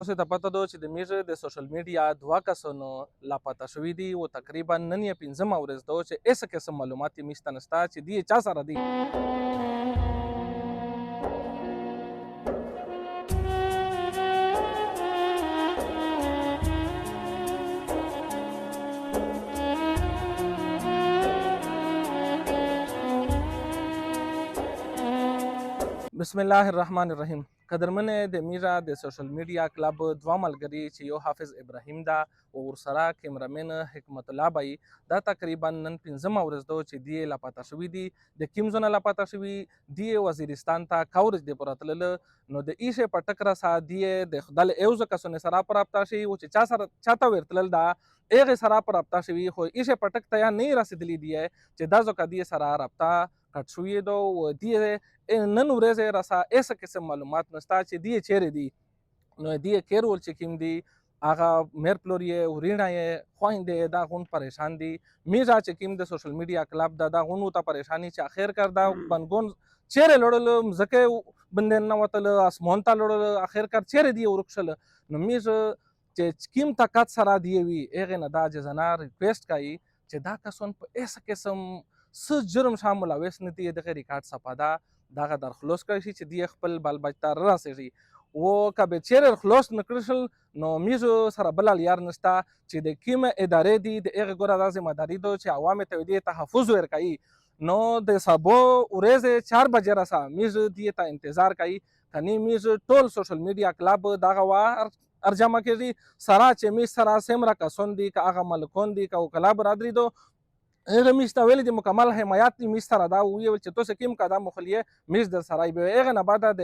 تاسو ته پته ده چې د میږ د سوشل میډیا 2 کسانو لاپته شوي دي او تقریبا نن یې 5مه ورځ ده چې هېڅ قسم معلومات یې میسته نشته چې دې چا سره دي. بسم الله الرحمن الرحیم. قدرمنې د میرا د سوشل میډیا کلب 2 ملګري چې یو حافظ ابراهیم ده او ورسره کیمرامین حکمت الله بای دا تقریبا نن 5مه ورځ ده چې دی لاپته شوي دي. د کوم ځای نه لاپته شوي دی؟ وزیرستان ته کورج دی پوره تلله نو د ایشې په ټکره سره دی د خدای یو ځای کسونه سره په رابطه شي او چې چاته ورتلل دا هغې سره په رابطه شوي خو ایشې په ټک ته یا نه رسېدلي دی چې دا ځکه دی سره رابطه کټ شوې ده او دی نن ورځ راسه هېڅ قسم معلومات نشته چې دی چیرې دي. نو دی کیر ول چې کوم دي هغه میر پلور یې ورینه یې خویندې یې دا غون پریشان دي. میږه چې کوم د سوشل میډیا کلب دا غونو ته پریشانی چې اخر کردا بنګون چیرې لړل مځکه بندې نه وتل اسمان ته لړل اخر کار چیرې دی ورکشل. نو میږه چې کوم طاقت سره دی وي هغه نه دا جزنا ریکویسټ کوي چې دا کسون په هېڅ قسم څه جرم شامل ملوث نه دي دغه ریکارډ صفه ده دغه درخواست کوي چې دی خپل بال بچ ته راسېږي او که به چیرې درخواست نه کړی شل نو میږو سره بل لار نشته چې د کومه ادارې دي د هغې ګوره دا ذمهداري ده چې عوامو ته دې تحفظ ورکوي. نو د سبا ورځې 4 بجې راسه میږ دې ته انتظار کوي کني میږ ټول سوشل میډیا کلب دغه وار ارجمه کېږي سره چې میږ سره سمره کسون دي که هغه ملکون دي که وکلا برادري دو هغه میږ ته ویلي دي مکمل حمایت دي میږ سره دا وویل چې تاسو کوم قدم مخلیه میږ در سره وي هغه نه بعد د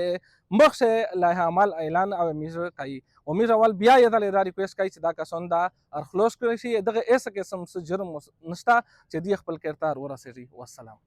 مخشه لایحه عمل اعلان او میږ کوي او میږ اول بیا یې دا ریکویسټ کوي چې دا کسان دا ارخلاص کړی شي دغه هېڅ قسم څه جرم نشته چې دی خپل کردار ورسېږي. والسلام.